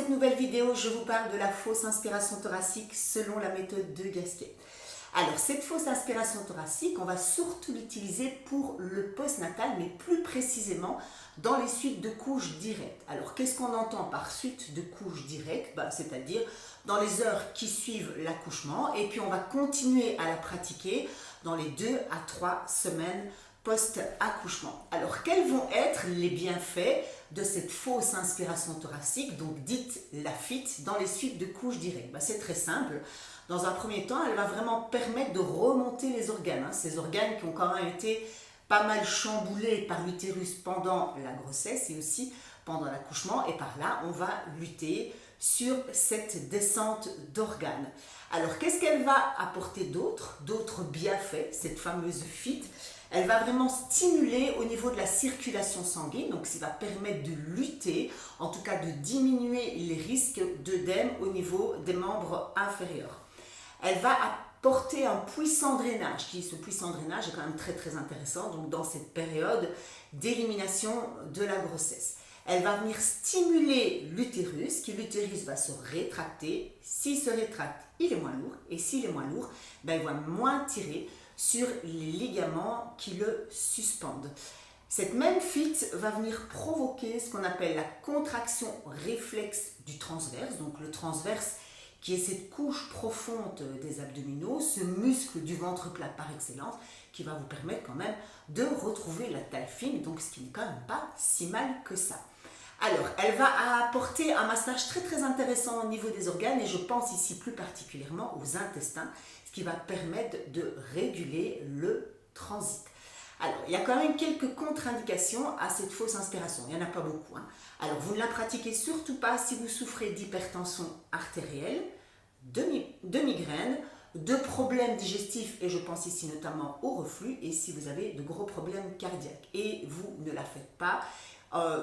cette nouvelle vidéo, je vous parle de la fausse inspiration thoracique selon la méthode de Gasquet. Alors, cette fausse inspiration thoracique, on va surtout l'utiliser pour le postnatal, mais plus précisément dans les suites de couches directes. Alors, qu'est-ce qu'on entend par suite de couches directes? C'est-à-dire dans les heures qui suivent l'accouchement, et puis on va continuer à la pratiquer dans les 2 à 3 semaines post-accouchement. Alors, quels vont être les bienfaits de cette fausse inspiration thoracique, donc dite la FIT, dans les suites de couches directes? C'est très simple. Dans un premier temps, elle va vraiment permettre de remonter les organes, ces organes qui ont quand même été pas mal chamboulés par l'utérus pendant la grossesse et aussi pendant l'accouchement, et par là, on va lutter sur cette descente d'organes. Alors, qu'est-ce qu'elle va apporter d'autre bienfaits, cette fameuse FIT? Elle va vraiment stimuler au niveau de la circulation sanguine, donc ça va permettre de lutter, en tout cas de diminuer les risques d'œdème au niveau des membres inférieurs. Elle va apporter un puissant drainage, ce puissant drainage est quand même très très intéressant donc dans cette période d'élimination de la grossesse. Elle va venir stimuler l'utérus, l'utérus va se rétracter. S'il se rétracte, il est moins lourd, et s'il est moins lourd, il va moins tirer sur les ligaments qui le suspendent. Cette même FIT va venir provoquer ce qu'on appelle la contraction réflexe du transverse, donc le transverse qui est cette couche profonde des abdominaux, ce muscle du ventre plat par excellence, qui va vous permettre quand même de retrouver la taille fine, donc ce qui n'est quand même pas si mal que ça. Alors, elle va apporter un massage très très intéressant au niveau des organes, et je pense ici plus particulièrement aux intestins, ce qui va permettre de réguler le transit. Alors, il y a quand même quelques contre-indications à cette fausse inspiration, il n'y en a pas beaucoup. Alors, vous ne la pratiquez surtout pas si vous souffrez d'hypertension artérielle, de migraine, de problèmes digestifs, et je pense ici notamment au reflux, et si vous avez de gros problèmes cardiaques. Et vous ne la faites pas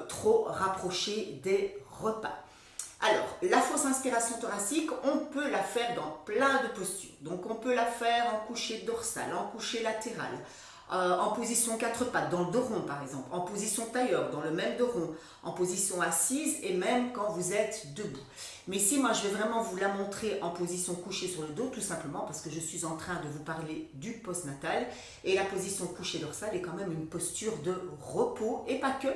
trop rapprochée des repas. Alors, la fausse inspiration thoracique, on peut la faire dans plein de postures. Donc, on peut la faire en couché dorsal, en couché latéral, en position 4 pattes, dans le dos rond par exemple, en position tailleur, dans le même dos rond, en position assise et même quand vous êtes debout. Mais ici, moi, je vais vraiment vous la montrer en position couchée sur le dos, tout simplement parce que je suis en train de vous parler du postnatal, et la position couchée dorsale est quand même une posture de repos, et pas que,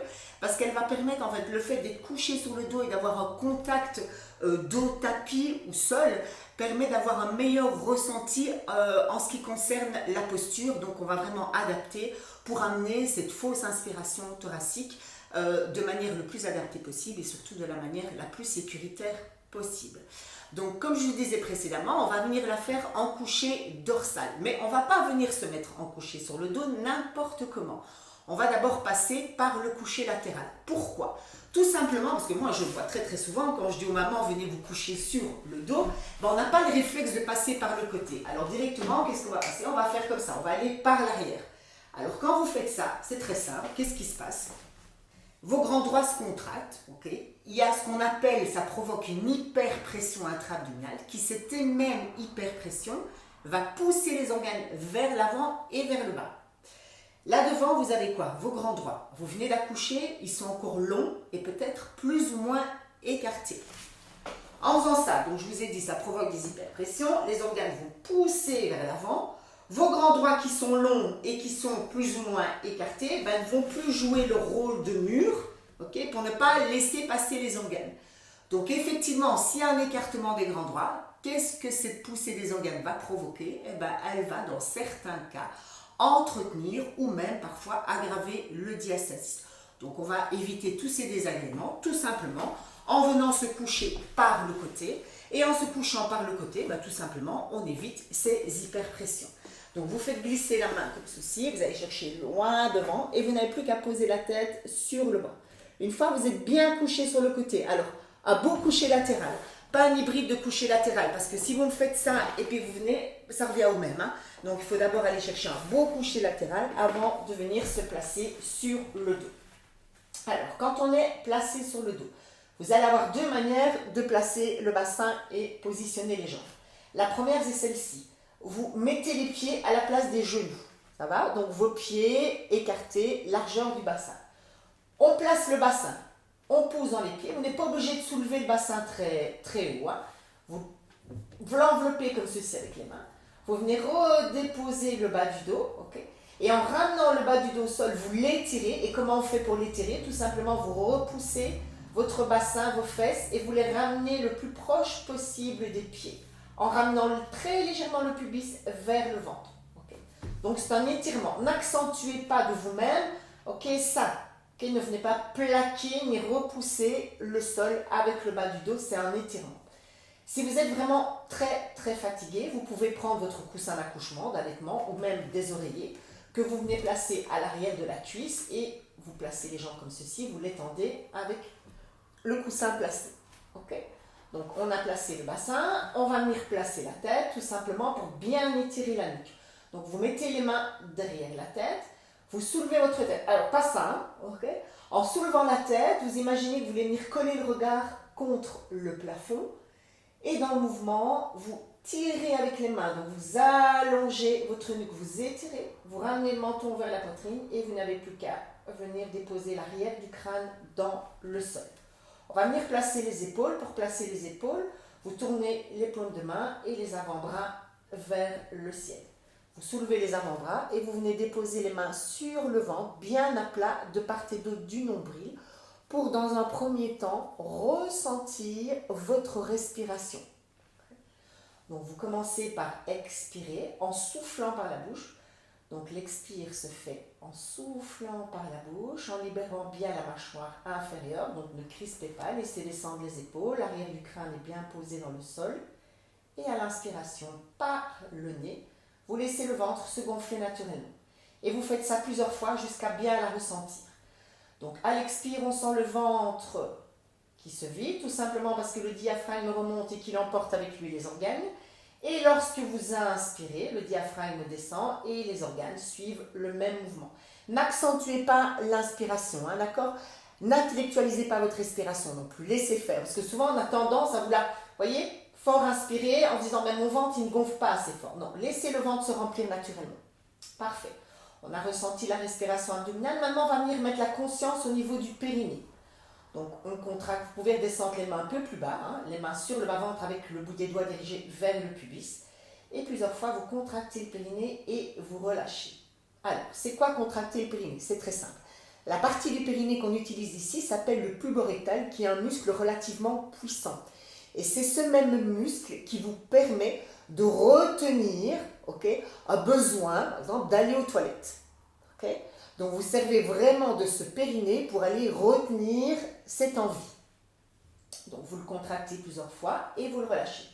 parce qu'elle va permettre, en fait, le fait d'être couché sur le dos et d'avoir un contact dos, tapis ou sol, permet d'avoir un meilleur ressenti en ce qui concerne la posture. Donc on va vraiment adapter pour amener cette fausse inspiration thoracique de manière le plus adaptée possible, et surtout de la manière la plus sécuritaire possible. Donc comme je vous disais précédemment, on va venir la faire en couché dorsal, mais on ne va pas venir se mettre en couché sur le dos n'importe comment. On va d'abord passer par le couché latéral. Pourquoi? Tout simplement parce que moi je le vois très très souvent quand je dis aux mamans venez vous coucher sur le dos, on n'a pas le réflexe de passer par le côté. Alors directement, qu'est-ce qu'on va passer? On va faire comme ça, on va aller par l'arrière. Alors quand vous faites ça, c'est très simple, qu'est-ce qui se passe? Vos grands droits se contractent, ok? Il y a ce qu'on appelle, ça provoque une hyperpression intra-abdominale, qui cette même hyperpression va pousser les organes vers l'avant et vers le bas. Là devant, vous avez quoi? Vos grands droits. Vous venez d'accoucher, ils sont encore longs et peut-être plus ou moins écartés. En faisant ça, donc je vous ai dit, ça provoque des hyperpressions, les organes vont pousser vers l'avant. Vos grands droits qui sont longs et qui sont plus ou moins écartés ne vont plus jouer le rôle de mur, okay, pour ne pas laisser passer les organes. Donc effectivement, s'il y a un écartement des grands droits, qu'est-ce que cette poussée des organes va provoquer? Elle va, dans certains cas, entretenir ou même parfois aggraver le diastasis. Donc on va éviter tous ces désagréments tout simplement en venant se coucher par le côté, et en se couchant par le côté, tout simplement on évite ces hyperpressions. Donc vous faites glisser la main comme ceci, vous allez chercher loin devant et vous n'avez plus qu'à poser la tête sur le banc. Une fois vous êtes bien couché sur le côté, alors un beau coucher latéral, pas un hybride de coucher latéral, parce que si vous me faites ça et puis vous venez, ça revient au même. Donc il faut d'abord aller chercher un beau coucher latéral avant de venir se placer sur le dos. Alors quand on est placé sur le dos, vous allez avoir deux manières de placer le bassin et positionner les jambes. La première c'est celle-ci. Vous mettez les pieds à la place des genoux. Ça va? Donc vos pieds écartés, largeur du bassin. On place le bassin on pousse dans les pieds. Vous n'êtes pas obligé de soulever le bassin très, très haut. Hein. Vous l'enveloppez comme ceci avec les mains. Vous venez redéposer le bas du dos. Okay. Et en ramenant le bas du dos au sol, vous l'étirez. Et comment on fait pour l'étirer? Tout simplement, vous repoussez votre bassin, vos fesses, et vous les ramenez le plus proche possible des pieds, en ramenant très légèrement le pubis vers le ventre. Okay. Donc c'est un étirement. N'accentuez pas de vous-même, ça. Ne venez pas plaquer ni repousser le sol avec le bas du dos, c'est un étirement. Si vous êtes vraiment très très fatigué, vous pouvez prendre votre coussin d'accouchement, d'allaitement ou même des oreillers que vous venez placer à l'arrière de la cuisse et vous placez les jambes comme ceci, vous l'étendez avec le coussin placé. Okay. Donc on a placé le bassin, on va venir placer la tête tout simplement pour bien étirer la nuque. Donc vous mettez les mains derrière la tête, vous soulevez votre tête. Alors pas ça, okay. En soulevant la tête, vous imaginez que vous voulez venir coller le regard contre le plafond et dans le mouvement, vous tirez avec les mains, donc vous allongez votre nuque, vous étirez, vous ramenez le menton vers la poitrine et vous n'avez plus qu'à venir déposer l'arrière du crâne dans le sol. On va venir placer les épaules. Pour placer les épaules, vous tournez les paumes de main et les avant-bras vers le ciel. Vous soulevez les avant-bras et vous venez déposer les mains sur le ventre, bien à plat de part et d'autre du nombril, pour dans un premier temps ressentir votre respiration. Donc vous commencez par expirer en soufflant par la bouche. Donc l'expire se fait en soufflant par la bouche, en libérant bien la mâchoire inférieure. Donc ne crispez pas, laissez descendre les épaules, l'arrière du crâne est bien posé dans le sol. Et à l'inspiration par le nez, vous laissez le ventre se gonfler naturellement. Et vous faites ça plusieurs fois jusqu'à bien la ressentir. Donc à l'expire, on sent le ventre qui se vide, tout simplement parce que le diaphragme remonte et qu'il emporte avec lui les organes. Et lorsque vous inspirez, le diaphragme descend et les organes suivent le même mouvement. N'accentuez pas l'inspiration, hein, d'accord? N'intellectualisez pas votre respiration non plus, laissez faire. Parce que souvent on a tendance à vouloir, voyez, fort inspirer en disant mais mon ventre il ne gonfle pas assez fort. Non, laissez le ventre se remplir naturellement. Parfait. On a ressenti la respiration abdominale. Maintenant on va venir mettre la conscience au niveau du périnée. Donc on contracte, vous pouvez descendre les mains un peu plus bas, hein, les mains sur le bas-ventre avec le bout des doigts dirigé vers le pubis. Et plusieurs fois, vous contractez le périnée et vous relâchez. Alors, c'est quoi contracter le périnée? C'est très simple. La partie du périnée qu'on utilise ici s'appelle le puborectal, qui est un muscle relativement puissant. Et c'est ce même muscle qui vous permet de retenir un besoin, par exemple, d'aller aux toilettes. Okay. Donc vous servez vraiment de ce périnée pour aller retenir cette envie. Donc vous le contractez plusieurs fois et vous le relâchez.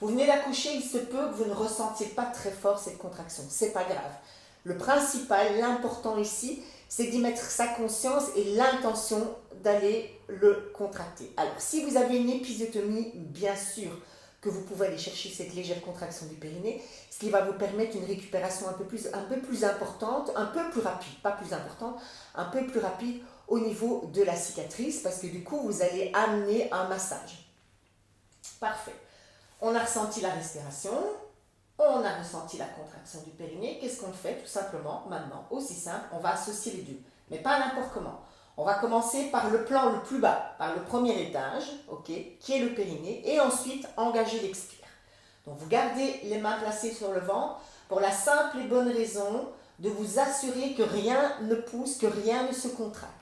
Vous venez d'accoucher, il se peut que vous ne ressentiez pas très fort cette contraction. C'est pas grave. Le principal, l'important ici, c'est d'y mettre sa conscience et l'intention d'aller le contracter. Alors si vous avez une épisiotomie, bien sûr que vous pouvez aller chercher cette légère contraction du périnée, ce qui va vous permettre une récupération un peu plus importante, un peu plus rapide, pas plus importante, un peu plus rapide au niveau de la cicatrice, parce que du coup, vous allez amener un massage. Parfait. On a ressenti la respiration, on a ressenti la contraction du périnée. Qu'est-ce qu'on fait? Tout simplement, maintenant, aussi simple, on va associer les deux, mais pas n'importe comment. On va commencer par le plan le plus bas, par le premier étage, qui est le périnée, et ensuite engager l'expire. Donc vous gardez les mains placées sur le ventre pour la simple et bonne raison de vous assurer que rien ne pousse, que rien ne se contracte.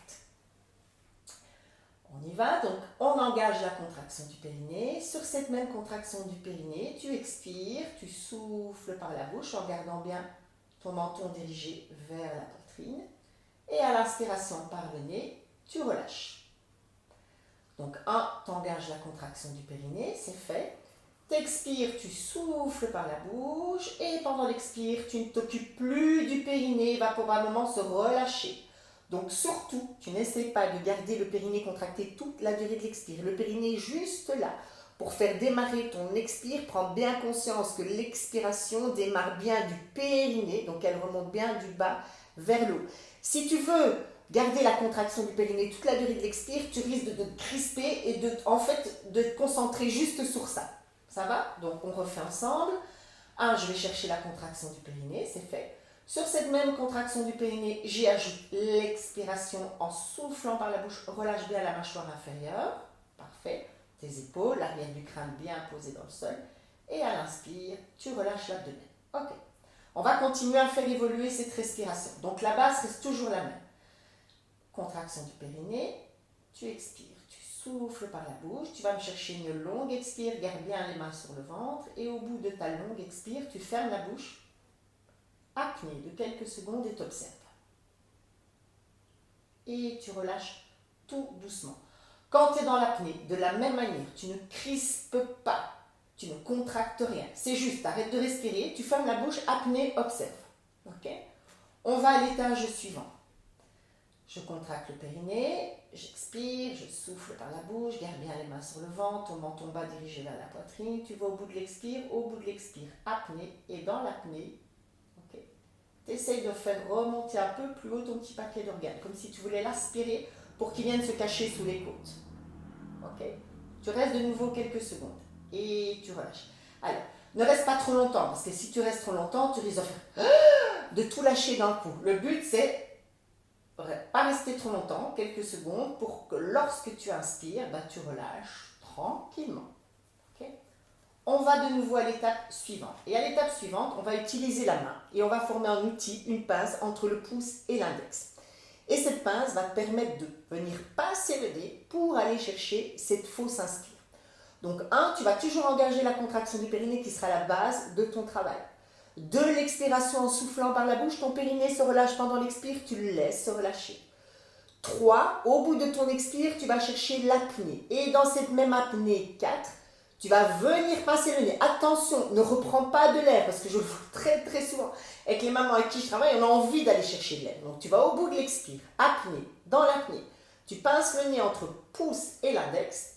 On y va, donc on engage la contraction du périnée. Sur cette même contraction du périnée, tu expires, tu souffles par la bouche en gardant bien ton menton dirigé vers la poitrine. Et à l'inspiration par le nez, tu relâches. Donc 1, tu engages la contraction du périnée, c'est fait. Tu expires, tu souffles par la bouche et pendant l'expire, tu ne t'occupes plus du périnée, il va probablement se relâcher. Donc surtout, tu n'essaies pas de garder le périnée contracté toute la durée de l'expire. Le périnée est juste là pour faire démarrer ton expire. Prends bien conscience que l'expiration démarre bien du périnée, donc elle remonte bien du bas vers le haut. Si tu veux garder la contraction du périnée toute la durée de l'expire, tu risques de te crisper et de te concentrer juste sur ça. Ça va? Donc on refait ensemble. 1, je vais chercher la contraction du périnée, c'est fait. Sur cette même contraction du périnée, j'y ajoute l'expiration en soufflant par la bouche. Relâche bien la mâchoire inférieure. Parfait. Tes épaules, l'arrière du crâne bien posé dans le sol. Et à l'inspire, tu relâches l'abdomen. Ok. On va continuer à faire évoluer cette respiration. Donc la base reste toujours la même. Contraction du périnée, tu expires. Tu souffles par la bouche. Tu vas me chercher une longue expire. Garde bien les mains sur le ventre. Et au bout de ta longue expire, tu fermes la bouche. Apnée de quelques secondes et t'observes. Et tu relâches tout doucement. Quand tu es dans l'apnée, de la même manière, tu ne crispes pas, tu ne contractes rien. C'est juste, arrête de respirer, tu fermes la bouche, apnée, observe. Ok? On va à l'étage suivant. Je contracte le périnée, j'expire, je souffle par la bouche, garde bien les mains sur le ventre, ton menton bas dirigé vers la poitrine, tu vas au bout de l'expire, apnée, et dans l'apnée, tu essayes de faire remonter un peu plus haut ton petit paquet d'organes, comme si tu voulais l'aspirer pour qu'il vienne se cacher sous les côtes. Ok? Tu restes de nouveau quelques secondes et tu relâches. Alors, ne reste pas trop longtemps, parce que si tu restes trop longtemps, tu risques de tout lâcher d'un coup. Le but, c'est pas rester trop longtemps, quelques secondes, pour que lorsque tu inspires, tu relâches tranquillement. Okay? On va de nouveau à l'étape suivante. Et à l'étape suivante, on va utiliser la main et on va former un outil, une pince entre le pouce et l'index. Et cette pince va te permettre de venir passer le nez pour aller chercher cette fausse inspire. Donc 1, tu vas toujours engager la contraction du périnée qui sera la base de ton travail. 2, l'expiration en soufflant par la bouche, ton périnée se relâche pendant l'expire, tu le laisses se relâcher. 3, au bout de ton expire, tu vas chercher l'apnée. Et dans cette même apnée, 4, tu vas venir passer le nez. Attention, ne reprends pas de l'air, parce que je le vois très très souvent. Avec les mamans avec qui je travaille, on a envie d'aller chercher de l'air. Donc tu vas au bout de l'expire, apnée, dans l'apnée. Tu pinces le nez entre pouce et l'index.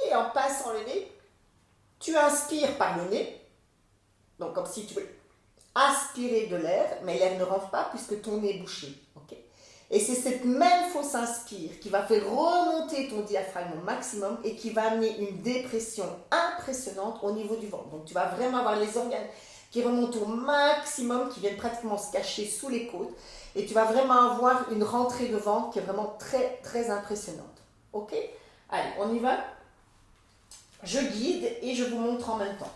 Et en passant le nez, tu inspires par le nez. Donc comme si tu voulais aspirer de l'air, mais l'air ne rentre pas puisque ton nez est bouché. Okay? Et c'est cette même fausse inspire qui va faire remonter ton diaphragme au maximum et qui va amener une dépression impressionnante au niveau du ventre. Donc tu vas vraiment avoir les organes qui remontent au maximum, qui viennent pratiquement se cacher sous les côtes. Et tu vas vraiment avoir une rentrée de ventre qui est vraiment très très impressionnante. Ok? Allez, on y va? Je guide et je vous montre en même temps.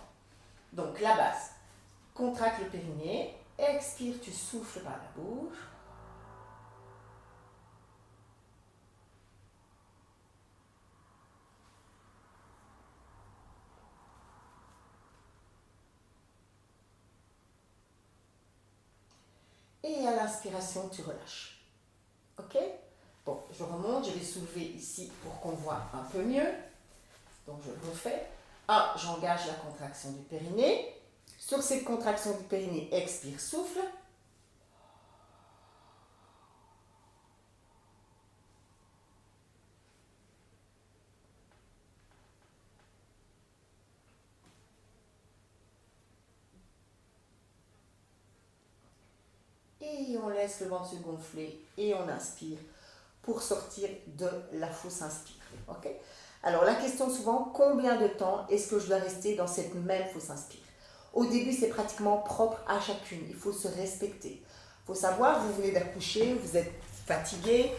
Donc la base. Contracte le périnée, expire, tu souffles par la bouche. Et à l'inspiration, tu relâches. Ok? Bon, je remonte, je vais soulever ici pour qu'on voit un peu mieux. Donc je le refais. 1, j'engage la contraction du périnée. Sur cette contraction du périnée, expire, souffle. Et on laisse le ventre se gonfler et on inspire pour sortir de la fausse inspire. Okay? Alors la question souvent, combien de temps est-ce que je dois rester dans cette même fausse inspire? Au début, c'est pratiquement propre à chacune. Il faut se respecter. Il faut savoir, vous venez d'accoucher, vous êtes fatigué,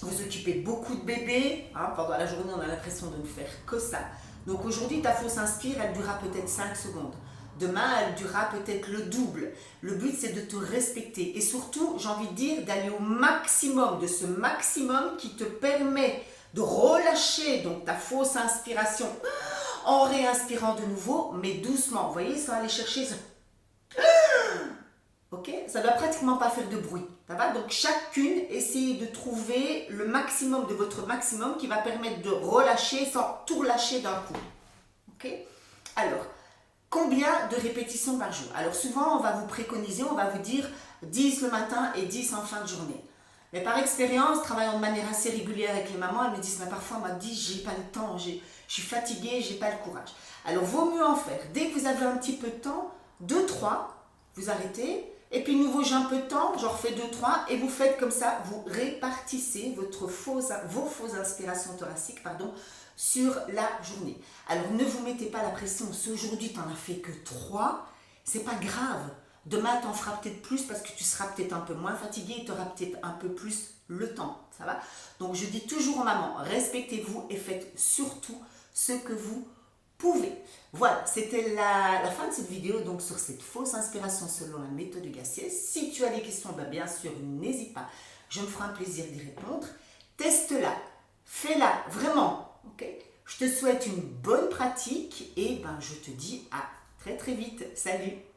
vous occupez beaucoup de bébés. Pendant la journée, on a l'impression de ne faire que ça. Donc aujourd'hui, ta fausse inspire, elle durera peut-être 5 secondes. Demain, elle durera peut-être le double. Le but, c'est de te respecter. Et surtout, j'ai envie de dire, d'aller au maximum, de ce maximum qui te permet de relâcher donc ta fausse inspiration en réinspirant de nouveau, mais doucement. Vous voyez, sans aller chercher ça. Ok? Ça ne doit pratiquement pas faire de bruit. Ça va? Donc chacune, essayez de trouver le maximum de votre maximum qui va permettre de relâcher sans tout relâcher d'un coup. Ok? Alors, combien de répétitions par jour? Alors souvent, on va vous préconiser, on va vous dire 10 le matin et 10 en fin de journée. Mais par expérience, travaillant de manière assez régulière avec les mamans, elles me disent, mais parfois, on m'a dit, j'ai pas le temps, je suis fatiguée, j'ai pas le courage. Alors, vaut mieux en faire. Dès que vous avez un petit peu de temps, 2, 3, vous arrêtez. Et puis, nouveau, j'ai un peu de temps, j'en refais 2, 3. Et vous faites comme ça, vous répartissez vos fausses inspirations thoraciques, sur la journée. Alors, ne vous mettez pas la pression. Si aujourd'hui, tu n'en as fait que 3, c'est pas grave. Demain, tu en feras peut-être plus parce que tu seras peut-être un peu moins fatigué et tu auras peut-être un peu plus le temps. Ça va? Donc, je dis toujours aux mamans, respectez-vous et faites surtout ce que vous pouvez. Voilà, c'était la fin de cette vidéo donc sur cette fausse inspiration selon la méthode de Gassier. Si tu as des questions, ben bien sûr, n'hésite pas. Je me ferai un plaisir d'y répondre. Teste-la, fais-la, vraiment. Ok? Je te souhaite une bonne pratique et ben, je te dis à très très vite. Salut!